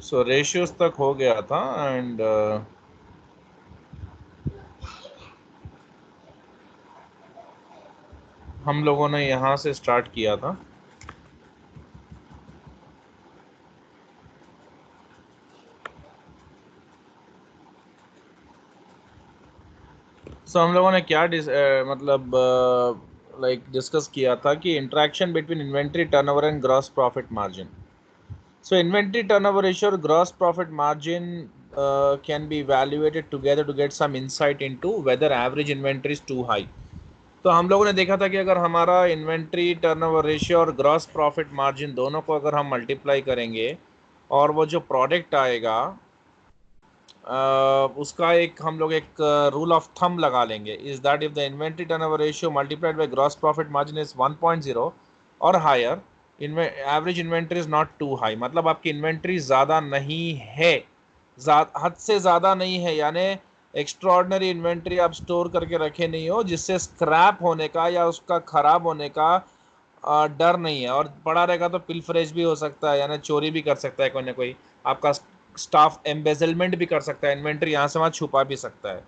सो ratios तक हो गया था एंड हम लोगों ने यहाँ से स्टार्ट किया था। सो हम लोगों ने क्या मतलब डिस्कस किया था कि interaction between inventory turnover and gross profit margin. So inventory turnover ratio or gross profit margin can be evaluated together to get some insight into whether average inventory is too high. तो हम लोगों ने देखा था कि अगर हमारा inventory turnover ratio और ग्रॉस प्रॉफिट मार्जिन दोनों को अगर हम मल्टीप्लाई करेंगे और वो जो प्रोडक्ट आएगा उसका एक हम लोग एक रूल ऑफ थंब लगा लेंगे, is that if the inventory turnover ratio multiplied by gross profit margin is 1.0 और higher, average inventory is not too high. मतलब आपकी इन्वेंट्री ज़्यादा नहीं है, हद से ज़्यादा नहीं है, यानी एक्स्ट्रॉर्डनरी इन्वेंट्री आप स्टोर करके रखे नहीं हो जिससे स्क्रैप होने का या उसका ख़राब होने का डर नहीं है, और पड़ा रहेगा तो पिलफरेज भी हो सकता है, यानी चोरी भी कर सकता है कोई ना कोई, आपका स्टाफ एम्बेजलमेंट भी कर सकता है, इन्वेंट्री यहाँ से वहाँ छुपा भी सकता है।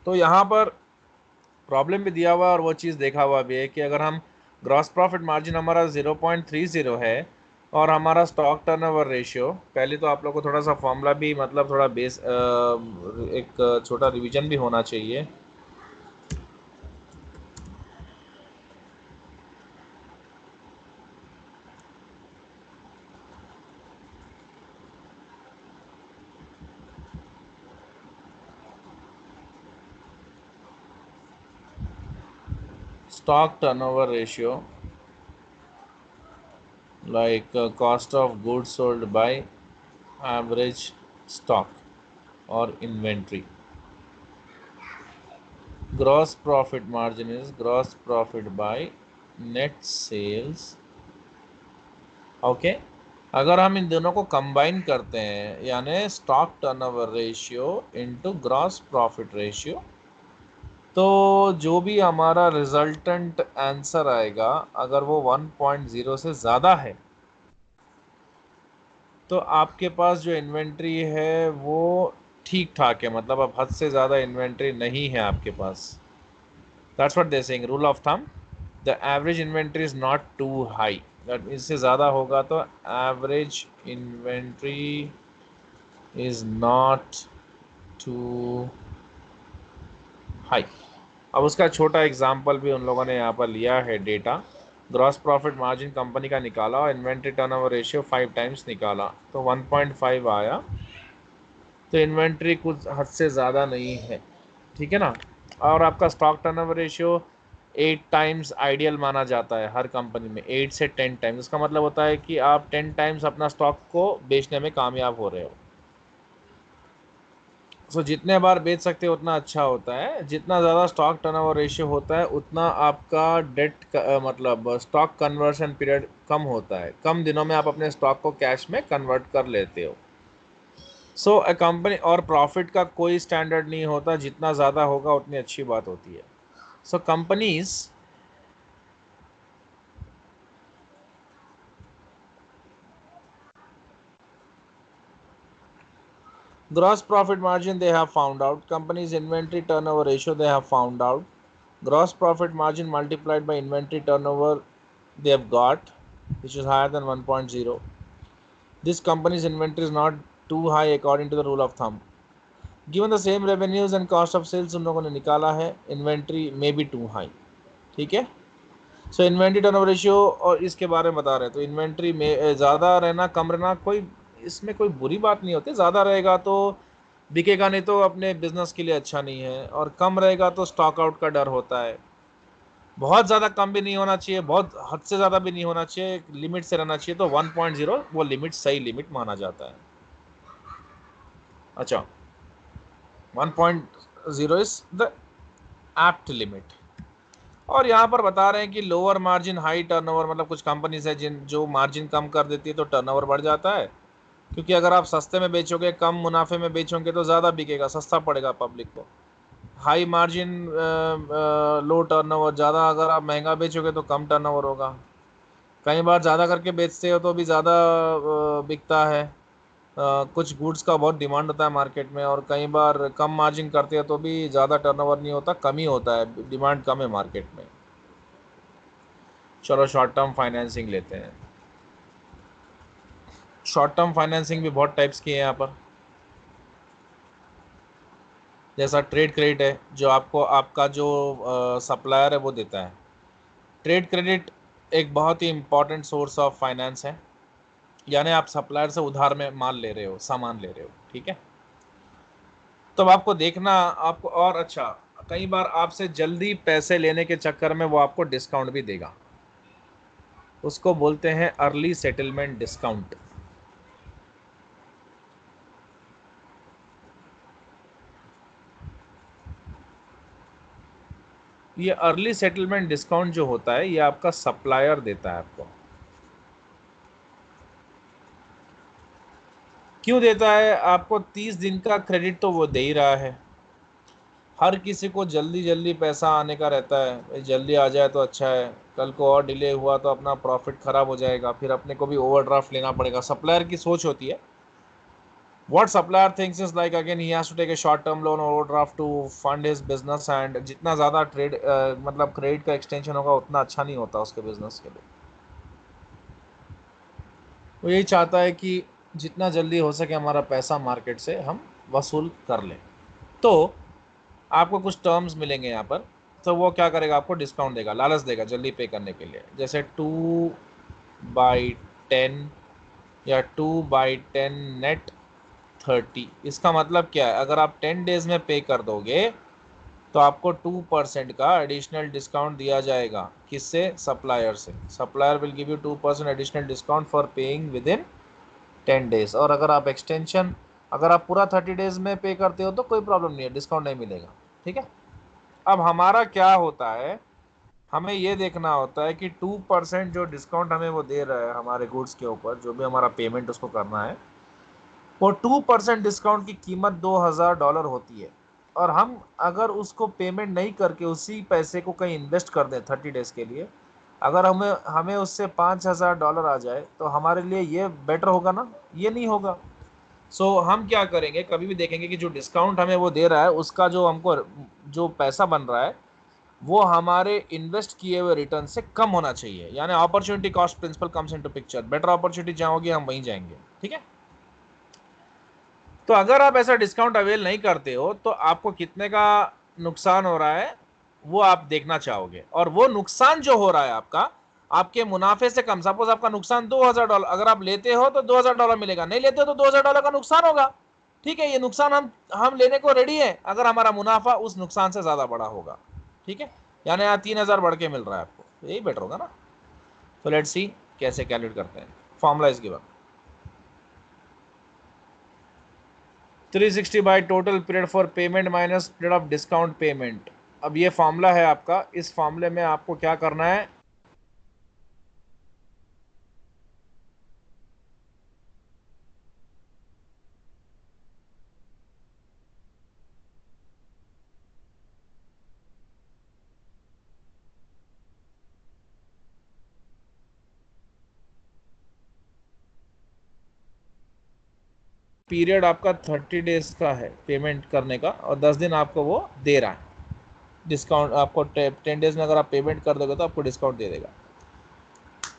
तो यहाँ पर प्रॉब्लम भी दिया हुआ है और वो चीज़ देखा हुआ भी है कि अगर हम ग्रॉस प्रॉफिट मार्जिन हमारा 0.30 है और हमारा स्टॉक टर्नओवर रेशियो, पहले तो आप लोग को थोड़ा सा फॉर्मूला भी मतलब थोड़ा बेस एक छोटा रिवीजन भी होना चाहिए। Stock turnover ratio like cost of goods sold by average stock or inventory. Gross profit margin is gross profit by net sales. Okay, अगर हम इन दोनों को कंबाइन करते हैं यानी stock turnover ratio into gross profit ratio, तो जो भी हमारा रिजल्टेंट आंसर आएगा अगर वो 1.0 से ज़्यादा है तो आपके पास जो इन्वेंट्री है वो ठीक ठाक है, मतलब अब हद से ज़्यादा इन्वेंट्री नहीं है आपके पास। That's what they saying, rule of thumb, the average inventory is not too high. That इससे ज़्यादा होगा तो average inventory is not too high. अब उसका छोटा एग्जांपल भी उन लोगों ने यहाँ पर लिया है data. Gross profit margin company का निकाला और इन्वेंट्री टर्नओवर रेशियो 5 टाइम्स निकाला तो 1.5 आया, तो इन्वेंट्री कुछ हद से ज़्यादा नहीं है, ठीक है ना। और आपका stock turnover ratio 8 times ideal माना जाता है हर कंपनी में, 8 से 10 टाइम्स। इसका मतलब होता है कि आप 10 टाइम्स अपना स्टॉक को बेचने में कामयाब हो रहे हो। सो जितने बार बेच सकते हो उतना अच्छा होता है, जितना ज़्यादा स्टॉक टर्नओवर रेशियो होता है उतना आपका डेट मतलब स्टॉक कन्वर्शन पीरियड कम होता है, कम दिनों में आप अपने स्टॉक को कैश में कन्वर्ट कर लेते हो। सो अ कंपनी और प्रॉफिट का कोई स्टैंडर्ड नहीं होता, जितना ज़्यादा होगा उतनी अच्छी बात होती है। सो companies gross profit margin they have found out, company's inventory turnover ratio they have found out, gross profit margin multiplied by inventory turnover they have got, which is higher than 1.0. This company's inventory is not too high according to the rule of thumb. Given the same revenues and cost of sales उन लोगों ने निकाला है, inventory may be too high, ठीक है। सो inventory turnover ratio और इसके बारे में बता रहे हैं, तो इन्वेंट्री में ज़्यादा रहना कम रहना कोई इसमें कोई बुरी बात नहीं होती, ज़्यादा रहेगा तो बिकेगा नहीं तो अपने बिजनेस के लिए अच्छा नहीं है, और कम रहेगा तो स्टॉक आउट का डर होता है। बहुत ज़्यादा कम भी नहीं होना चाहिए, बहुत हद से ज़्यादा भी नहीं होना चाहिए, लिमिट से रहना चाहिए, तो 1.0 वो लिमिट सही लिमिट माना जाता है। अच्छा, 1.0 इज द एप्ट लिमिट। और यहाँ पर बता रहे हैं कि लोअर मार्जिन हाई टर्नओवर, मतलब कुछ कंपनीज है जिन जो मार्जिन कम कर देती है तो टर्नओवर बढ़ जाता है, क्योंकि अगर आप सस्ते में बेचोगे कम मुनाफे में बेचोगे तो ज़्यादा बिकेगा, सस्ता पड़ेगा पब्लिक को। हाई मार्जिन लो टर्नओवर, ज़्यादा अगर आप महंगा बेचोगे तो कम टर्नओवर होगा। कई बार ज़्यादा करके बेचते हो तो भी ज़्यादा बिकता है। कुछ गुड्स का बहुत डिमांड होता है मार्केट में, और कई बार कम मार्जिन करते हो तो भी ज़्यादा टर्नओवर नहीं होता, कम ही होता है, डिमांड कम है मार्केट में। चलो शॉर्ट टर्म फाइनेंसिंग लेते हैं। शॉर्ट टर्म फाइनेंसिंग भी बहुत टाइप्स की है यहाँ पर। जैसा ट्रेड क्रेडिट है, जो आपको आपका जो सप्लायर है वो देता है। ट्रेड क्रेडिट एक बहुत ही इंपॉर्टेंट सोर्स ऑफ फाइनेंस है, यानी आप सप्लायर से उधार में माल ले रहे हो, सामान ले रहे हो, ठीक है। तो अब आपको देखना, आपको और अच्छा, कई बार आपसे जल्दी पैसे लेने के चक्कर में वो आपको डिस्काउंट भी देगा, उसको बोलते हैं अर्ली सेटलमेंट डिस्काउंट। ये अर्ली सेटलमेंट डिस्काउंट जो होता है ये आपका सप्लायर देता है आपको। क्यों देता है आपको? 30 दिन का क्रेडिट तो वो दे ही रहा है। हर किसी को जल्दी जल्दी पैसा आने का रहता है, भाई जल्दी आ जाए तो अच्छा है, कल को और डिले हुआ तो अपना प्रॉफिट खराब हो जाएगा, फिर अपने को भी ओवरड्राफ्ट लेना पड़ेगा। सप्लायर की सोच होती है, what supplier thinks is like, again he has to take a short term loan or overdraft to fund his business, and जितना ज़्यादा ट्रेड मतलब क्रेडिट का एक्सटेंशन होगा उतना अच्छा नहीं होता उसके बिजनेस के लिए। वो यही चाहता है कि जितना जल्दी हो सके हमारा पैसा मार्केट से हम वसूल कर लें। तो आपको कुछ टर्म्स मिलेंगे यहाँ पर। तो वो क्या करेगा, आपको डिस्काउंट देगा, लालच देगा जल्दी पे करने के लिए। जैसे 2/10 या 2/10 नेट 30। इसका मतलब क्या है, अगर आप 10 डेज में पे कर दोगे तो आपको 2% का एडिशनल डिस्काउंट दिया जाएगा। किससे? सप्लायर से। Supplier will give you 2% additional discount for paying with in 10 days. और अगर आप एक्सटेंशन, अगर आप पूरा 30 डेज में पे करते हो तो कोई प्रॉब्लम नहीं है, डिस्काउंट नहीं मिलेगा, ठीक है। अब हमारा क्या होता है, हमें ये देखना होता है कि 2% जो डिस्काउंट हमें वो दे रहा है हमारे गुड्स के ऊपर, जो भी हमारा पेमेंट उसको करना है, वो 2% डिस्काउंट की कीमत $2000 होती है। और हम अगर उसको पेमेंट नहीं करके उसी पैसे को कहीं इन्वेस्ट कर दें 30 डेज के लिए, अगर हमें हमें उससे $5000 आ जाए तो हमारे लिए ये बेटर होगा ना? ये नहीं होगा। हम क्या करेंगे, कभी भी देखेंगे कि जो डिस्काउंट हमें वो दे रहा है उसका जो हमको जो पैसा बन रहा है वो हमारे इन्वेस्ट किए हुए रिटर्न से कम होना चाहिए, यानी opportunity cost principle comes into picture. Better opportunity जहाँ होगी हम वहीं जाएंगे, ठीक है। तो अगर आप ऐसा डिस्काउंट अवेल नहीं करते हो तो आपको कितने का नुकसान हो रहा है वो आप देखना चाहोगे, और वो नुकसान जो हो रहा है आपका आपके मुनाफे से कम। सपोज आपका नुकसान $2000, अगर आप लेते हो तो $2000 मिलेगा, नहीं लेते हो तो $2000 का नुकसान होगा, ठीक है। ये नुकसान हम लेने को रेडी है अगर हमारा मुनाफा उस नुकसान से ज्यादा बड़ा होगा, ठीक है। यानी यहाँ 3000 बढ़ के मिल रहा है आपको, यही बेटर होगा ना। तो लेट्स सी कैसे कैलकुलेट करते हैं। Formula is given, 360 by total period for payment minus period of discount payment. अब ये फॉर्मूला है आपका, इस फॉर्मूले में आपको क्या करना है, पीरियड आपका 30 डेज का है पेमेंट करने का, और 10 दिन आपको वो दे रहा है डिस्काउंट। आपको 10 डेज में अगर आप पेमेंट कर दोगे तो आपको डिस्काउंट दे देगा,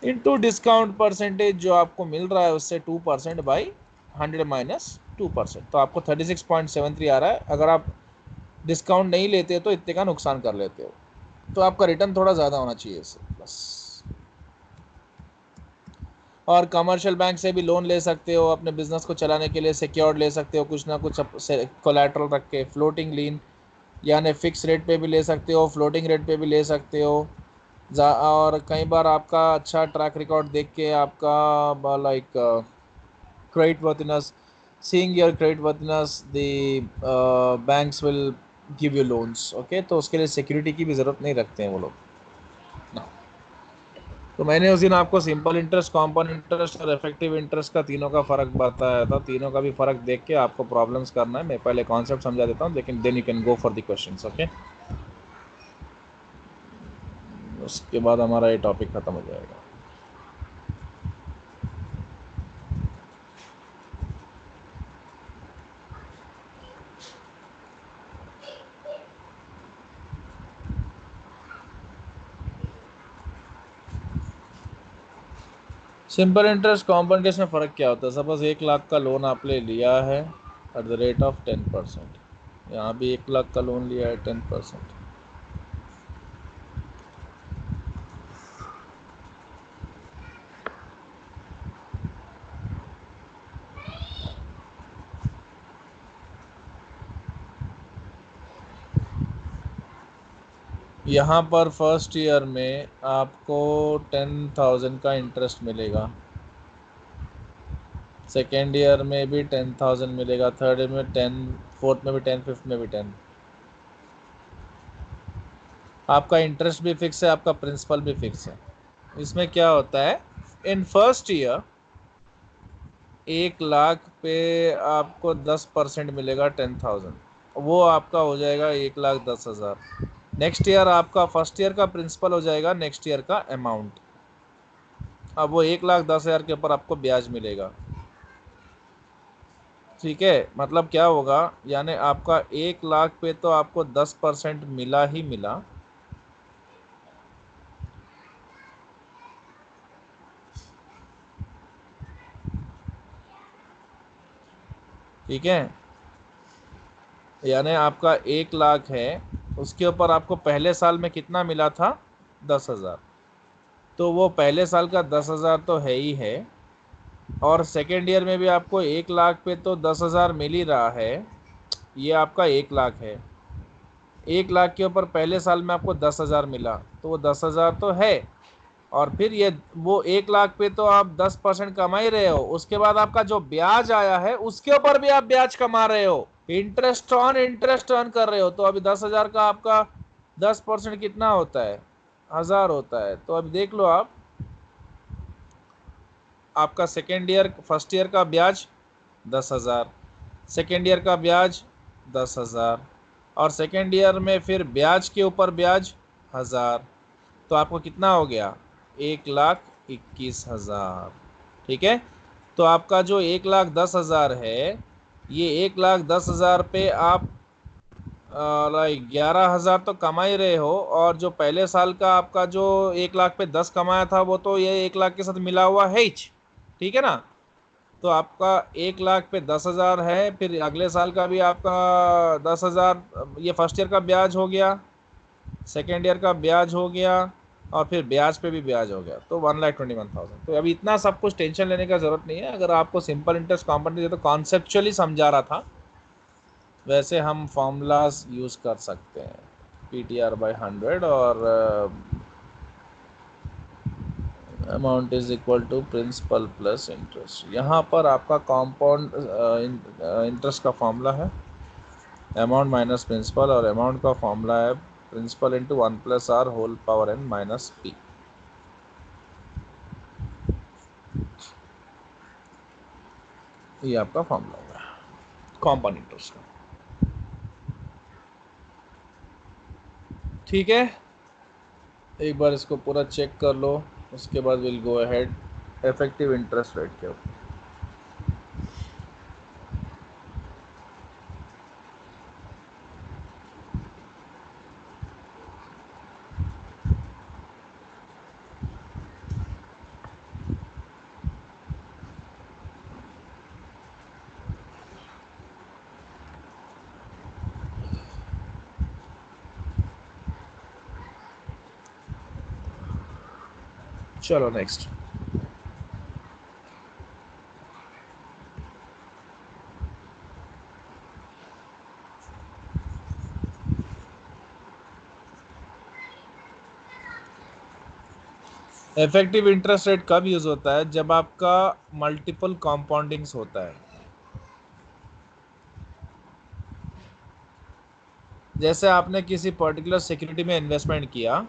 इनटू डिस्काउंट परसेंटेज जो आपको मिल रहा है उससे 2% बाई 100 माइनस 2%, तो आपको 36.73 आ रहा है। अगर आप डिस्काउंट नहीं लेते तो इतने का नुकसान कर लेते हो, तो आपका रिटर्न थोड़ा ज़्यादा होना चाहिए इससे बस। और कमर्शियल बैंक से भी लोन ले सकते हो, अपने बिजनेस को चलाने के लिए सिक्योर्ड ले सकते हो, कुछ ना कुछ कोलैटरल रख के। फ्लोटिंग लीन यानी फिक्स रेट पे भी ले सकते हो, फ्लोटिंग रेट पे भी ले सकते हो। और कई बार आपका अच्छा ट्रैक रिकॉर्ड देख के आपका like credit worthiness, seeing your credit worthiness, the banks will give you loans, okay. तो उसके लिए सिक्योरिटी की भी ज़रूरत नहीं रखते हैं वो लोग ना। तो मैंने उस दिन आपको सिंपल इंटरेस्ट, कॉम्पाउंड इंटरेस्ट और इफेक्टिव इंटरेस्ट का तीनों का फ़र्क बताया था। तीनों का भी फ़र्क देख के आपको प्रॉब्लम्स करना है। मैं पहले कॉन्सेप्ट समझा देता हूँ, लेकिन then you can go for the questions, okay. उसके बाद हमारा ये टॉपिक ख़त्म हो जाएगा। सिंपल इंटरेस्ट कॉम्पाउंड इंटरेस्ट में फ़र्क क्या होता है? सपोज 1 लाख का लोन आपने लिया है एट द रेट ऑफ 10%, यहाँ भी 1 लाख का लोन लिया है 10%। यहाँ पर फर्स्ट ईयर में आपको 10,000 का इंटरेस्ट मिलेगा, सेकेंड ईयर में भी 10,000 मिलेगा, थर्ड ईयर में 10, फोर्थ में भी 10, फिफ्थ में भी 10। आपका इंटरेस्ट भी फिक्स है, आपका प्रिंसिपल भी फिक्स है। इसमें क्या होता है, इन फर्स्ट ईयर 1 लाख पे आपको 10% मिलेगा 10,000, वो आपका हो जाएगा 1,10,000। नेक्स्ट ईयर आपका फर्स्ट ईयर का प्रिंसिपल हो जाएगा नेक्स्ट ईयर का अमाउंट। अब वो 1,10,000 के ऊपर आपको ब्याज मिलेगा। ठीक है, मतलब क्या होगा, यानी आपका 1 लाख पे तो आपको 10% मिला ही मिला, ठीक है, यानी आपका 1 लाख है, उसके ऊपर आपको पहले साल में कितना मिला था, 10,000, तो वो पहले साल का 10,000 तो है ही है, और सेकेंड ईयर में भी आपको 1 लाख पे तो 10,000 मिल ही रहा है, ये आपका 1 लाख है। 1 लाख के ऊपर पहले साल में आपको 10,000 मिला, तो वो 10,000 तो है, और फिर ये वो 1 लाख पे तो आप 10% कमा ही रहे हो, उसके बाद आपका जो ब्याज आया है उसके ऊपर भी आप ब्याज कमा रहे हो, इंटरेस्ट ऑन इंटरेस्ट अर्न कर रहे हो। तो अभी 10,000 का आपका 10% कितना होता है, 1,000 होता है। तो अभी देख लो आप, आपका सेकेंड ईयर फर्स्ट ईयर का ब्याज 10,000, सेकेंड ईयर का ब्याज 10,000, और सेकेंड ईयर में फिर ब्याज के ऊपर ब्याज 1,000, तो आपको कितना हो गया, 1,21,000। ठीक है, तो आपका जो 1,10,000 है, ये 1,10,000 पे आप 11,000 तो कमा ही रहे हो, और जो पहले साल का आपका जो 1 लाख पे 10 कमाया था वो तो ये 1 लाख के साथ मिला हुआ है ही। ठीक है ना, तो आपका 1 लाख पे 10,000 है, फिर अगले साल का भी आपका 10,000, ये फर्स्ट ईयर का ब्याज हो गया, सेकेंड ईयर का ब्याज हो गया, और फिर ब्याज पे भी ब्याज हो गया, तो 1,21,000। तो अभी इतना सब कुछ टेंशन लेने का ज़रूरत नहीं है। अगर आपको सिंपल इंटरेस्ट कॉम्पाउंड तो कॉन्सेप्चुअली समझा रहा था, वैसे हम फॉर्मूलाज यूज़ कर सकते हैं, PTR/100 और amount is equal to principal plus interest. यहाँ पर आपका कॉम्पाउंड इंटरेस्ट का फॉर्मूला है अमाउंट माइनस प्रिंसिपल, और अमाउंट का फॉर्मूला है principal into 1+r whole power n minus p। ये आपका फॉर्मूला होगा कॉम्पाउंड इंटरेस्ट का। ठीक है, एक बार इसको पूरा चेक कर लो, उसके बाद will go ahead effective interest rate के ऊपर। चलो नेक्स्ट, इफेक्टिव इंटरेस्ट रेट कब यूज होता है, जब आपका मल्टीपल कंपाउंडिंग्स होता है। जैसे आपने किसी पर्टिकुलर सिक्योरिटी में इन्वेस्टमेंट किया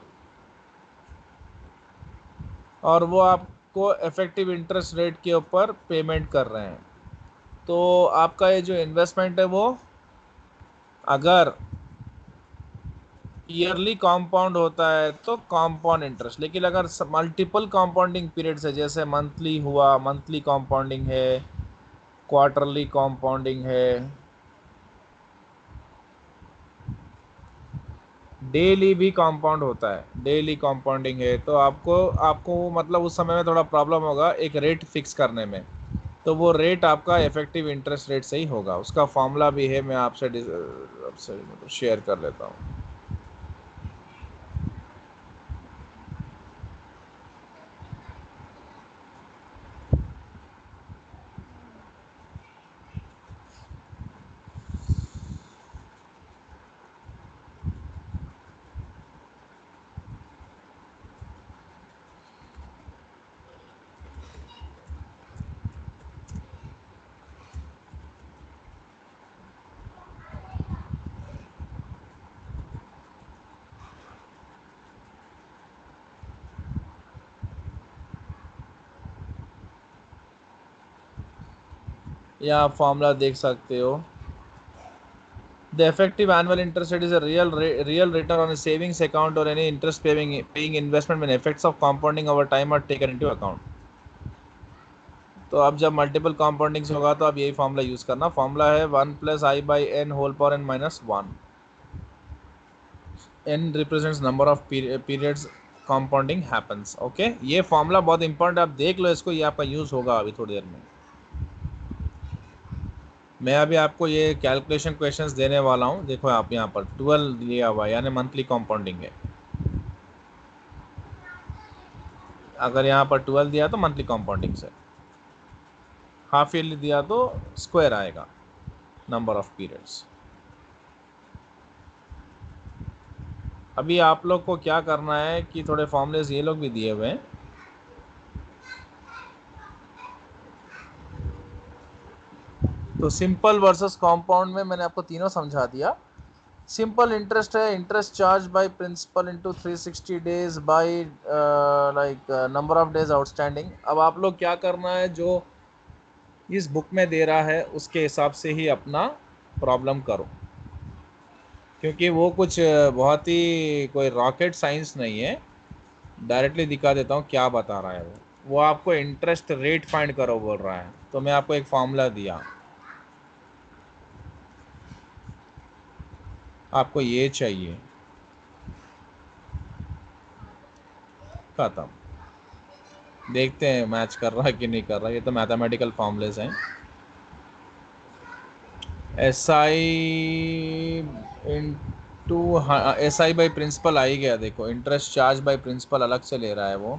और वो आपको इफेक्टिव इंटरेस्ट रेट के ऊपर पेमेंट कर रहे हैं, तो आपका ये जो इन्वेस्टमेंट है वो अगर ईयरली कंपाउंड होता है तो कंपाउंड इंटरेस्ट, लेकिन अगर मल्टीपल कंपाउंडिंग पीरियड्स है, जैसे मंथली हुआ, मंथली कंपाउंडिंग है, क्वार्टरली कंपाउंडिंग है, डेली भी कंपाउंड होता है, डेली कंपाउंडिंग है, तो आपको आपको मतलब उस समय में थोड़ा प्रॉब्लम होगा एक रेट फिक्स करने में। तो वो रेट आपका इफेक्टिव इंटरेस्ट रेट से ही होगा। उसका फॉर्मूला भी है, मैं आपसे मतलब शेयर कर लेता हूँ। या आप फॉर्मूला देख सकते हो। The effective annual interest rate is a real return on a savings account or any interest paying investment when effects of compounding over time are taken into account। तो अब जब मल्टीपल कंपाउंडिंग्स होगा तो अब यही फॉर्मूला यूज करना। Formula है 1+i/n whole power n minus 1। n represents number of periods compounding happens. Okay, ये फॉर्मूला बहुत इंपॉर्टेंट, आप देख लो इसको, ये आपका यूज होगा अभी थोड़ी देर में। मैं अभी आपको ये कैलकुलेशन क्वेश्चंस देने वाला हूँ। देखो आप यहाँ पर 12 दिया हुआ है, यानी मंथली कंपाउंडिंग है। अगर यहाँ पर 12 दिया तो मंथली कंपाउंडिंग से, हाफ ईयरली दिया तो स्क्वायर आएगा नंबर ऑफ पीरियड्स। अभी आप लोग को क्या करना है कि थोड़े फॉर्मूलेस ये लोग भी दिए हुए हैं। तो सिंपल वर्सेस कंपाउंड में मैंने आपको तीनों समझा दिया। सिंपल इंटरेस्ट है interest charge by principal into 360 days by like number of days outstanding. अब आप लोग क्या करना है, जो इस बुक में दे रहा है उसके हिसाब से ही अपना प्रॉब्लम करो, क्योंकि वो कुछ बहुत ही कोई रॉकेट साइंस नहीं है। डायरेक्टली दिखा देता हूँ क्या बता रहा है वो आपको इंटरेस्ट रेट फाइंड करो बोल रहा है। तो मैं आपको एक फॉर्मूला दिया, आपको ये चाहिए, खत्म। देखते हैं मैच कर रहा है कि नहीं कर रहा। ये तो मैथमेटिकल फॉर्मूलेस हैं। S I into, S I by principal आ ही गया। देखो इंटरेस्ट चार्ज बाई प्रिंसिपल अलग से ले रहा है वो।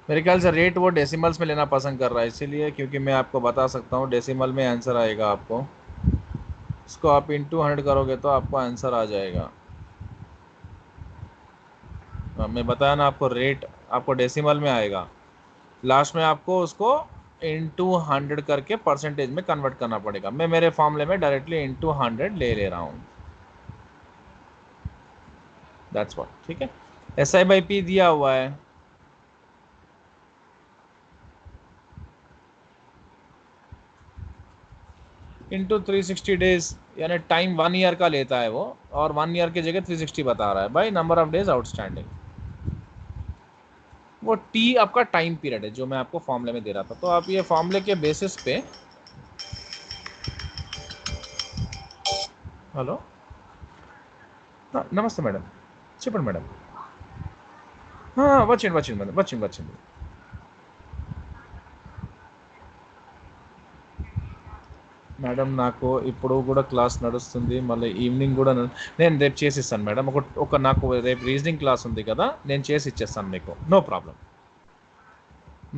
मेरे ख्याल से रेट वो डेसिमल्स में लेना पसंद कर रहा है, इसीलिए, क्योंकि मैं आपको बता सकता हूँ डेसिमल में आंसर आएगा आपको। इसको आप इंटू 100 करोगे तो आपको आंसर आ जाएगा। मैं बताया ना आपको, रेट आपको डेसिमल में आएगा, लास्ट में आपको उसको इंटू 100 करके परसेंटेज में कन्वर्ट करना पड़ेगा। मैं मेरे फॉर्मूले में डायरेक्टली इंटू 100 ले रहा हूँ। That's what. ठीक है, एस आई बाई पी दिया हुआ है। इंटू 360 डेज, यानी टाइम 1 ईयर का लेता है वो, और 1 ईयर की जगह 360 बता रहा है by number of days outstanding. वो टी आपका टाइम पीरियड है जो मैं आपको फॉर्मूले में दे रहा था। तो आप ये फॉर्मूले के बेसिस पे, हेलो, हाँ नमस्ते मैडम, చెప్పండి మేడం। వచ్చింది వచ్చింది మేడం, వచ్చింది। మేడం నాకు ఇప్పుడు కూడా క్లాస్ నడుస్తుంది, మళ్ళీ ఈవినింగ్ కూడా నేను రేపు చేసిస్తాను మేడం। ఒక నాకు రేపు రీజనింగ్ క్లాస్ ఉంది కదా, నేను చేసి ఇచ్చేస్తాను మీకు, నో ప్రాబ్లం।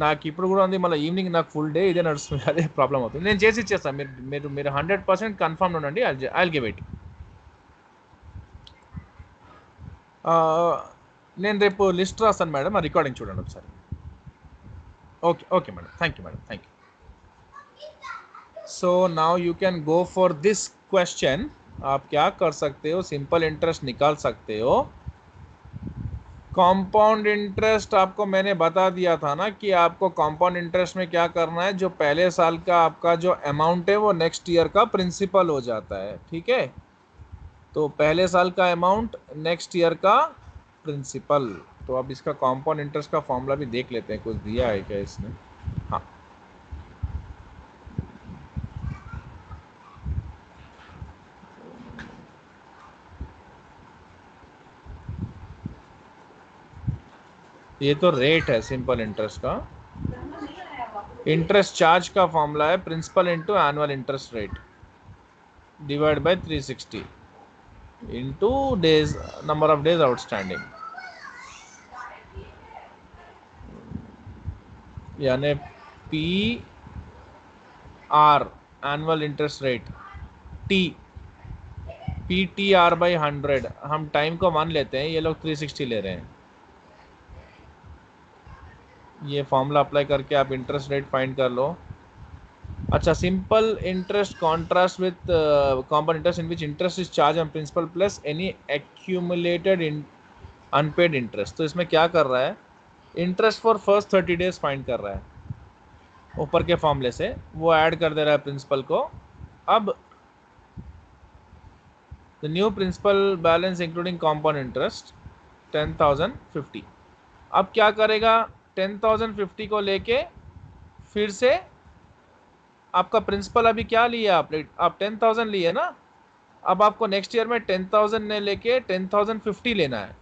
నాకు ఇప్పుడు కూడా ఉంది, మళ్ళీ ఈవినింగ్ నాకు ఫుల్ డే ఇదే నడుస్తుంది, అదే ప్రాబ్లం అవుతుంది। నేను చేసి ఇచ్చేస్తాను, మీరు మీరు మీరు 100% కన్ఫర్మ్ ఉండండి। I'll give it. నేను రేపు లిస్ట్ రాస్తాను మేడం, ఆ రికార్డింగ్ చూడండి ఒకసారి। Okay okay madam, thank you madam, thank you. So now you can go for this question. आप क्या कर सकते हो, सिंपल इंटरेस्ट निकाल सकते हो। कंपाउंड इंटरेस्ट आपको मैंने बता दिया था ना कि आपको कंपाउंड इंटरेस्ट में क्या करना है, जो पहले साल का आपका जो अमाउंट है वो नेक्स्ट ईयर का प्रिंसिपल हो जाता है। ठीक है, तो पहले साल का अमाउंट नेक्स्ट ईयर का प्रिंसिपल। तो अब इसका कंपाउंड इंटरेस्ट का फॉर्मूला भी देख लेते हैं, कुछ दिया है क्या इसने। हाँ, ये तो रेट है सिंपल इंटरेस्ट का। इंटरेस्ट चार्ज का फॉर्मूला है principal into annual interest rate divide by 360 into days, number of days outstanding, यानी P R annual interest rate T, P T R by 100, हम टाइम को मान लेते हैं, ये लोग 360 ले रहे हैं। ये फॉर्मूला अप्लाई करके आप इंटरेस्ट रेट फाइंड कर लो। अच्छा, simple interest contrast with compound interest in which interest is charge on principal plus any accumulated unpaid interest. तो इसमें क्या कर रहा है, interest for first 30 days find कर रहा है, ऊपर के फॉर्मूले से वो ऐड कर दे रहा है प्रिंसिपल को। अब the new principal balance including compound interest 10,050। अब क्या करेगा, 10,050 को लेके फिर से आपका प्रिंसिपल अभी क्या लिया आप 10,000 लिए ना, अब आपको नेक्स्ट ईयर में 10,000 ने लेके 10,050 लेना है।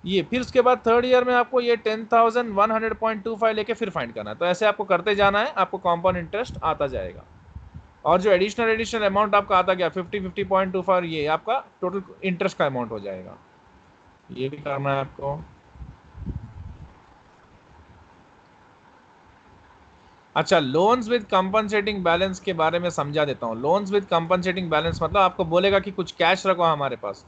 ये फिर उसके बाद थर्ड ईयर में आपको ये 10,100.25 लेके फिर फाइंड करना है। तो ऐसे आपको करते जाना है, आपको कॉम्पाउंड इंटरेस्ट आता जाएगा। और जो एडिशनल अमाउंट आपका आता गया 50.25, ये आपका टोटल इंटरेस्ट का अमाउंट हो जाएगा। ये भी करना है आपको। अच्छा, लोन्स विद कंपनसेटिंग बैलेंस के बारे में समझा देता हूँ। लोन्स विद कंपनसेटिंग बैलेंस मतलब आपको बोलेगा कि कुछ कैश रखो हमारे पास।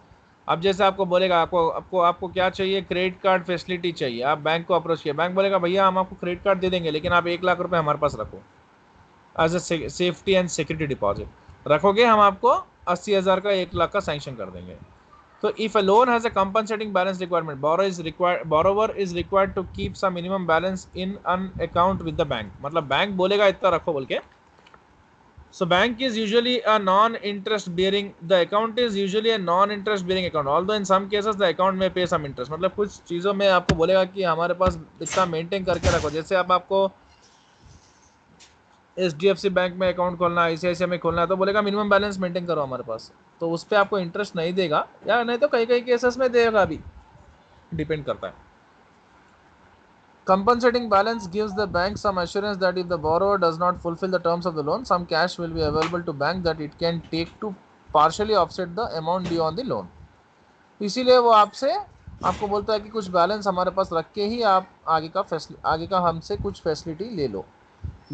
अब जैसे आपको बोलेगा आपको क्या चाहिए, क्रेडिट कार्ड फैसिलिटी चाहिए, आप बैंक को अप्रोच किया, बैंक बोलेगा भैया हम आपको क्रेडिट कार्ड दे देंगे लेकिन आप 1 लाख रुपए हमारे पास रखो as a safety and security deposit रखोगे, हम आपको 80,000 का 1 लाख का सैंक्शन कर देंगे। So if a loan has a compensating balance requirement, borrower is required to keep some minimum balance in an account with the bank. मतलब बैंक बोलेगा इतना रखो बोल के। So bank is usually a non-interest bearing. The account is usually a non-interest bearing account. Although in some cases the account may pay some interest. मतलब कुछ चीज़ों में आपको बोलेगा कि हमारे पास इतना मेंटेन करके रखो। जैसे अब आपको HDFC बैंक में अकाउंट खोलना है, ICICI में खोलना है, तो बोलेगा मिनिमम बैलेंस मेंटेन करो हमारे पास, तो उस पर आपको इंटरेस्ट नहीं देगा, या नहीं तो कई कई केसेस में देगा भी, डिपेंड करता है। Compensating balance gives the bank some assurance that if the borrower does not fulfill the terms of the loan, some cash will be available to bank that it can take to partially offset the amount due on the loan. इसीलिए वो आपको बोलता है कि कुछ balance हमारे पास रख के ही आप आगे का हमसे कुछ फैसिलिटी ले लो,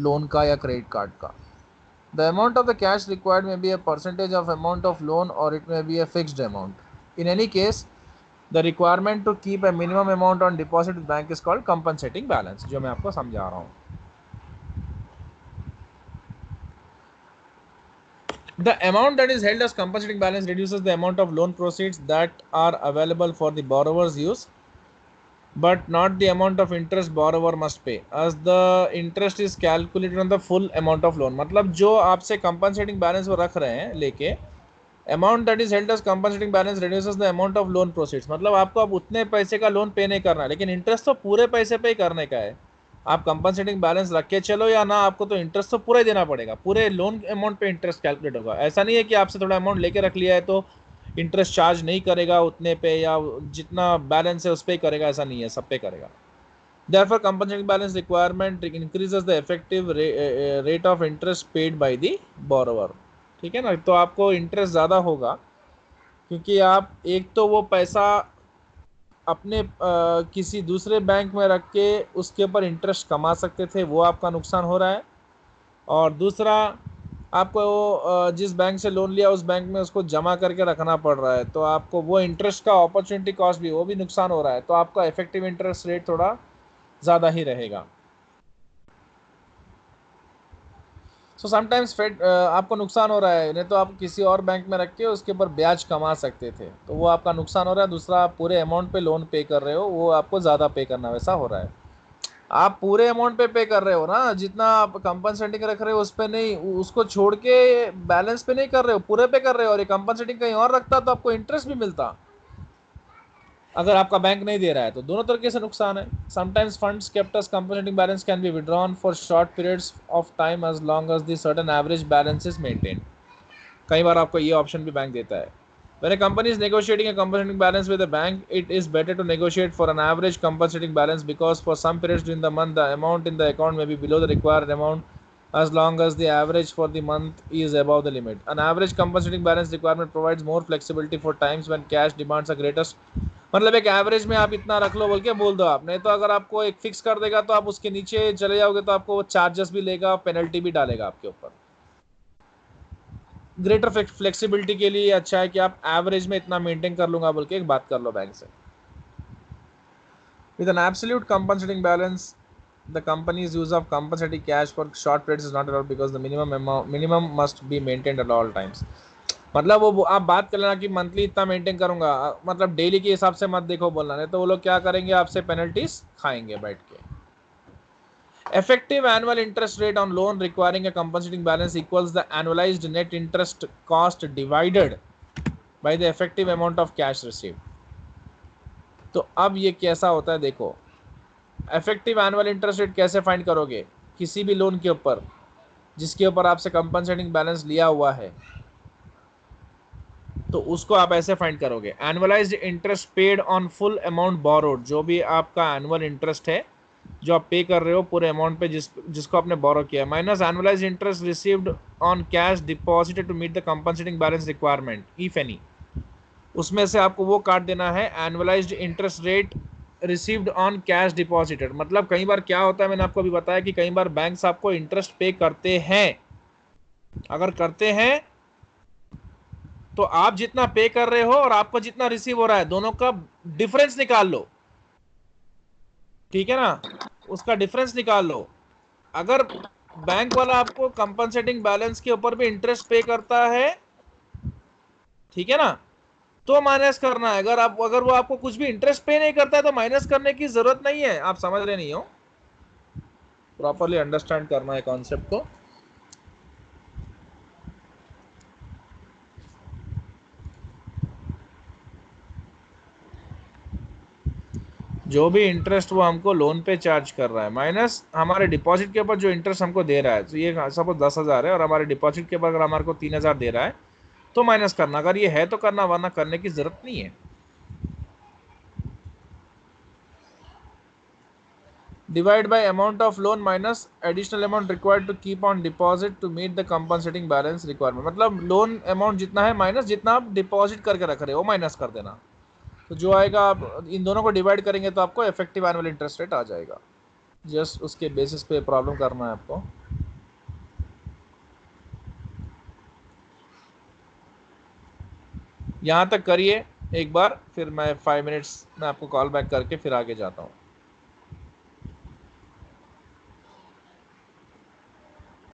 लोन का या क्रेडिट कार्ड का। The amount of the cash required may be a percentage of amount of loan or it may be a fixed amount. In any case, the requirement to keep a minimum amount on deposit with bank is called compensating balance, जो मैं आपको समझा रहा हूँ। The amount that is held as compensating balance reduces the amount of loan proceeds that are available for the borrower's use, but not the amount of interest borrower must pay, as the interest is calculated on the full amount of loan. मतलब जो आपसे compensating balance वो रख रहे हैं लेके, amount that is held as compensating balance reduces the amount of loan proceeds. मतलब आपको अब उतने पैसे का लोन पे नहीं करना है, लेकिन इंटरेस्ट तो पूरे पैसे पे ही करने का है। आप कंपनसेटिंग बैलेंस रख के चलो या ना, आपको तो इंटरेस्ट तो पूरा ही देना पड़ेगा, पूरे लोन अमाउंट पे इंटरेस्ट कैलकुलेट होगा। ऐसा नहीं है कि आपसे थोड़ा अमाउंट लेके रख लिया है तो इंटरेस्ट चार्ज नहीं करेगा उतने पे, या जितना बैलेंस है उस पर ही करेगा, ऐसा नहीं है, सब पे करेगा। Therefore, compensating balance requirement increases the effective rate of interest paid by the borrower. ठीक है ना, तो आपको इंटरेस्ट ज़्यादा होगा क्योंकि आप एक तो वो पैसा अपने किसी दूसरे बैंक में रख के उसके ऊपर इंटरेस्ट कमा सकते थे, वो आपका नुकसान हो रहा है। और दूसरा, आपको जिस बैंक से लोन लिया उस बैंक में उसको जमा करके रखना पड़ रहा है, तो आपको वो इंटरेस्ट का अपॉर्चुनिटी कॉस्ट भी, वो भी नुकसान हो रहा है, तो आपका इफेक्टिव इंटरेस्ट रेट थोड़ा ज़्यादा ही रहेगा। सो समटाइम्स आपको नुकसान हो रहा है, नहीं तो आप किसी और बैंक में रख के उसके ऊपर ब्याज कमा सकते थे, तो वो आपका नुकसान हो रहा है। दूसरा, आप पूरे अमाउंट पे लोन पे कर रहे हो, वो आपको ज़्यादा पे करना वैसा हो रहा है। आप पूरे अमाउंट पे कर रहे हो ना, जितना आप कंपनसेटिंग रख रहे हो उस पर नहीं, उसको छोड़ के बैलेंस पे नहीं कर रहे हो, पूरे पे कर रहे हो। और ये कंपनसेटिंग कहीं और रखता तो आपको इंटरेस्ट भी मिलता, अगर आपका बैंक नहीं दे रहा है तो दोनों तरीके से नुकसान है। Sometimes funds kept as compensating balance can be withdrawn for short periods of time as long as the certain average balance is maintain. कई बार आपको ये ऑप्शन भी बैंक देता है, When a company is negotiating a compensating balance with a bank, it is better to negotiate for an average compensating balance because for some periods during the month, the amount in the account may be below the required amount as long as the average for the month is above the limit. An average compensating balance requirement provides more flexibility for times when cash demands are greatest. मतलब एक average में आप इतना रख लो बोल के बोल दो आप, नहीं तो अगर आपको एक फिक्स कर देगा तो आप उसके नीचे चले जाओगे तो आपको वो चार्जेस भी लेगा, पेनल्टी भी डालेगा आपके ऊपर। ग्रेटर फ्लेक्सिबिलिटी के लिए अच्छा है कि आप एवरेज में इतना मेंटेन कर लूंगा बोल के एक बात कर लो बैंक से। With an absolute compensating balance the company's use of compensating cash for short periods is not allowed because the minimum must be maintained at all times। मतलब वो आप बात कर लेना कि मंथली इतना मेंटेन करूंगा, मतलब डेली के हिसाब से मत देखो बोलना, नहीं तो वो लोग क्या करेंगे आपसे पेनल्टीज खाएंगे बैठ के। Effective annual interest rate on loan requiring a compensating balance equals the annualized net interest cost divided by the effective amount of cash received। तो अब ये कैसा होता है देखो, इफेक्टिव एनुअल इंटरेस्ट रेट कैसे फाइंड करोगे, किसी भी लोन के ऊपर जिसके ऊपर आपसे कंपनसेटिंग बैलेंस लिया हुआ है तो उसको आप ऐसे फाइंड करोगे, annualised interest paid on full amount borrowed, जो भी आपका एनुअल इंटरेस्ट है जो आप पे कर रहे हो पूरे अमाउंट पे जिसको आपने बोरो किया, minus annualised interest received on cash deposited to meet the compensating balance requirement if any. उसमें से आपको वो काट देना है annualised interest rate received on cash deposited. मतलब कई बार क्या होता है, मैंने आपको अभी बताया कि कई बार बैंक्स आपको इंटरेस्ट पे करते हैं, अगर करते हैं तो आप जितना पे कर रहे हो और आपको जितना रिसीव हो रहा है दोनों का डिफरेंस निकाल लो, ठीक है ना, उसका डिफरेंस निकाल लो। अगर बैंक वाला आपको कंपनसेटिंग बैलेंस के ऊपर भी इंटरेस्ट पे करता है, ठीक है ना, तो माइनस करना है। अगर वो आपको कुछ भी इंटरेस्ट पे नहीं करता है तो माइनस करने की जरूरत नहीं है। आप समझ रहे नहीं हो, प्रॉपरली अंडरस्टैंड करना है कॉन्सेप्ट को। जो भी इंटरेस्ट वो हमको लोन पे चार्ज कर रहा है माइनस हमारे डिपॉजिट के ऊपर जो इंटरेस्ट हमको दे रहा है, तो ये सपोज 10,000 है और हमारे डिपॉजिट के ऊपर अगर हमारे को 3,000 दे रहा है तो माइनस करना, अगर ये है तो करना, वरना करने की जरूरत नहीं है। Divide by amount of loan minus additional amount required to keep on deposit to meet the compensating balance requirement. मतलब लोन अमाउंट जितना है माइनस जितना आप डिपॉजिट करके रख रहे हो माइनस कर देना, तो जो आएगा आप इन दोनों को डिवाइड करेंगे तो आपको इफेक्टिव एनुअल इंटरेस्ट रेट आ जाएगा। जस्ट उसके बेसिस पे प्रॉब्लम करना है आपको। यहाँ तक करिए एक बार, फिर मैं 5 मिनट्स में आपको कॉल बैक करके फिर आगे जाता हूँ।